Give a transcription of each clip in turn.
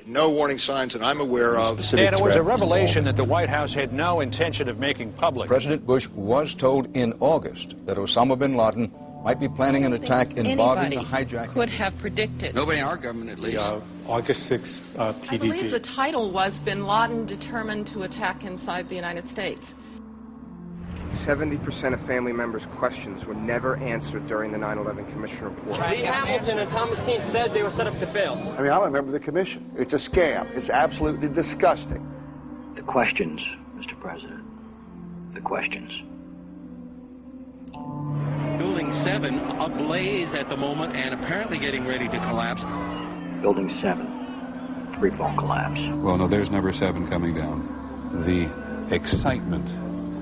No warning signs that I'm aware of. And it was a revelation that the White House had no intention of making public. President Bush was told in August that Osama bin Laden might be planning an attack involving a hijack. Could have predicted. Nobody in our government, at least. August 6th PDP. I believe the title was Bin Laden Determined to Attack Inside the United States. 70% of family members' questions were never answered during the 9/11 Commission report. Lee Hamilton and Thomas Keane said they were set up to fail. I mean, I'm a member of the commission. It's a scam. It's absolutely disgusting. The questions, Mr. President. The questions. Building 7 ablaze at the moment and apparently getting ready to collapse. Building 7, freefall collapse. Well, no, there's number 7 coming down. The excitement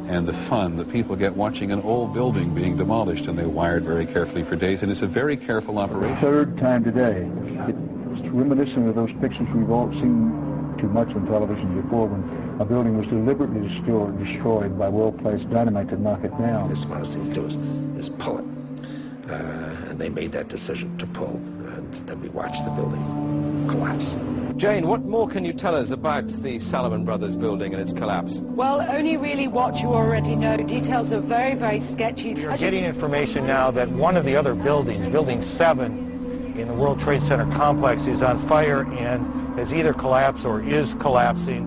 and the fun that people get watching an old building being demolished, and they wired very carefully for days, and it's a very careful operation. Third time today. It's reminiscent of those pictures we've all seen too much on television before, when a building was deliberately destroyed by well-placed dynamite to knock it down. The smartest thing to do is pull it. And they made that decision to pull, and then we watched the building collapse. Jane, what more can you tell us about the Salomon Brothers building and its collapse? Well, only really what you already know. Details are very, very sketchy. We're getting information now that one of the other buildings, Building 7 in the World Trade Center complex, is on fire and has either collapsed or is collapsing.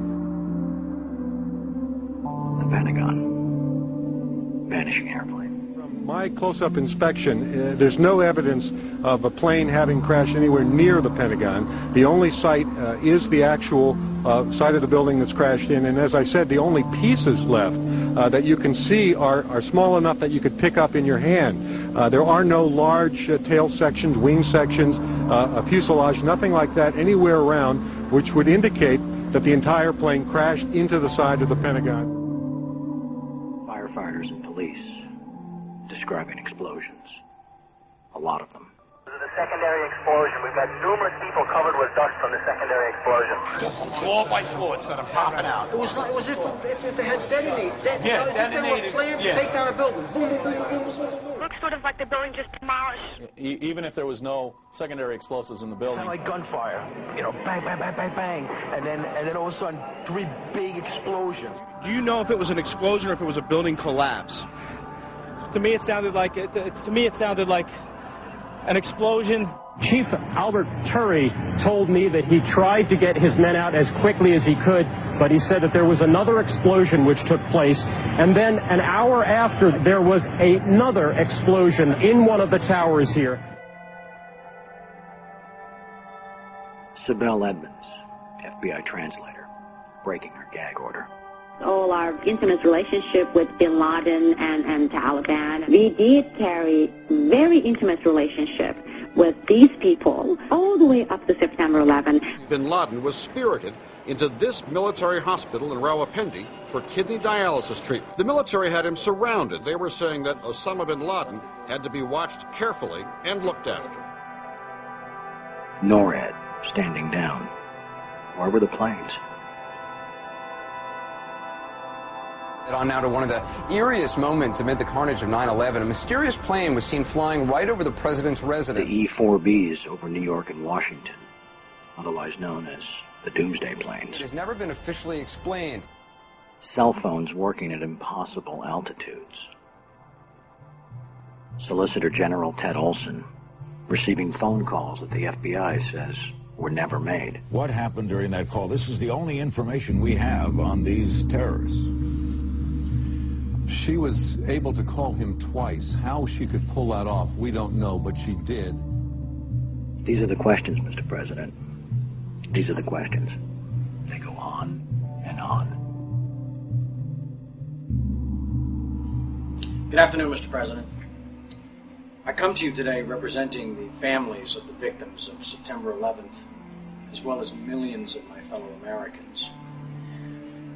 The Pentagon. Vanishing airplane. From my close-up inspection, there's no evidence of a plane having crashed anywhere near the Pentagon. The only site is the actual site of the building that's crashed in, and as I said, the only pieces left that you can see are small enough that you could pick up in your hand. There are no large tail sections, wing sections, a fuselage, nothing like that anywhere around, which would indicate that the entire plane crashed into the side of the Pentagon. Firefighters and police describing explosions. A lot of them. This is a secondary explosion. We've got numerous people covered with dust from the secondary explosion. Just floor by floor instead of popping out. It was if they had detonated. Yeah, as detonated. If they were planned to take down a building. Boom, boom, boom, boom, boom, boom, boom. Looks sort of like the building just demolished. Even if there was no secondary explosives in the building. Kind of like gunfire. You know, bang, bang, bang, bang, bang. And then all of a sudden, 3 big explosions. Do you know if it was an explosion or if it was a building collapse? To me, it sounded like an explosion. Chief Albert Turry told me that he tried to get his men out as quickly as he could, but he said that there was another explosion which took place, and then an hour after there was another explosion in one of the towers here. Sibel Edmonds, FBI translator, breaking her gag order. All our intimate relationship with bin Laden and Taliban. We did carry very intimate relationship with these people all the way up to September 11. Bin Laden was spirited into this military hospital in Rawalpindi for kidney dialysis treatment. The military had him surrounded. They were saying that Osama bin Laden had to be watched carefully and looked after. NORAD standing down. Where were the planes? On now to one of the eeriest moments amid the carnage of 9/11. A mysterious plane was seen flying right over the president's residence. The E-4Bs over New York and Washington, otherwise known as the Doomsday Planes. It has never been officially explained. Cell phones working at impossible altitudes. Solicitor General Ted Olson receiving phone calls that the FBI says were never made. What happened during that call? This is the only information we have on these terrorists. She was able to call him twice. How she could pull that off, we don't know, but she did. These are the questions, Mr. President. These are the questions. They go on and on. Good afternoon, Mr. President. I come to you today representing the families of the victims of September 11th, as well as millions of my fellow Americans.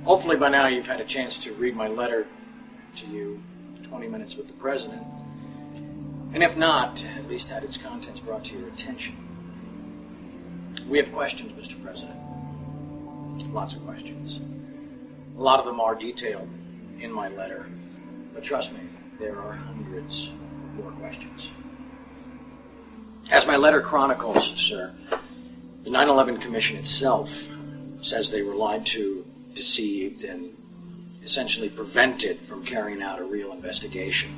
Hopefully by now you've had a chance to read my letter to you, 20 Minutes with the President, and if not, at least had its contents brought to your attention. We have questions, Mr. President. Lots of questions. A lot of them are detailed in my letter, but trust me, there are hundreds more questions. As my letter chronicles, sir, The 9/11 Commission itself says they were lied to, deceived, and essentially prevented from carrying out a real investigation.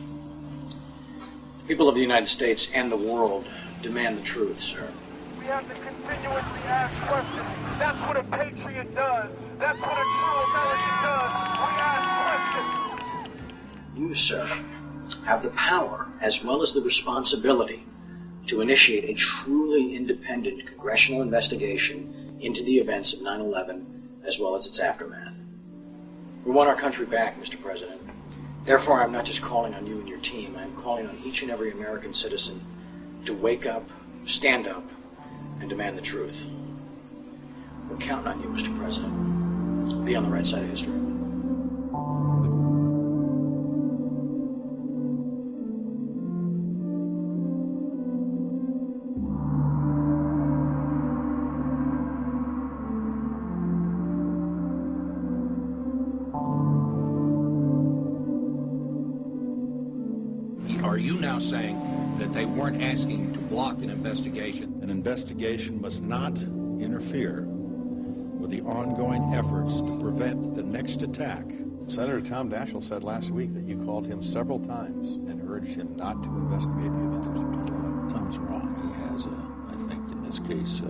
The people of the United States and the world demand the truth, sir. We have to continuously ask questions. That's what a patriot does. That's what a true American does. We ask questions. You, sir, have the power as well as the responsibility to initiate a truly independent congressional investigation into the events of 9/11 as well as its aftermath. We want our country back, Mr. President. Therefore, I'm not just calling on you and your team. I'm calling on each and every American citizen to wake up, stand up, and demand the truth. We're counting on you, Mr. President. Be on the right side of history. Are you now saying that they weren't asking to block an investigation? An investigation must not interfere with the ongoing efforts to prevent the next attack. Senator Tom Daschle said last week that you called him several times and urged him not to investigate the events of September 11th. Tom's wrong. He has, I think, in this case,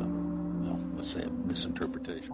let's say a misinterpretation.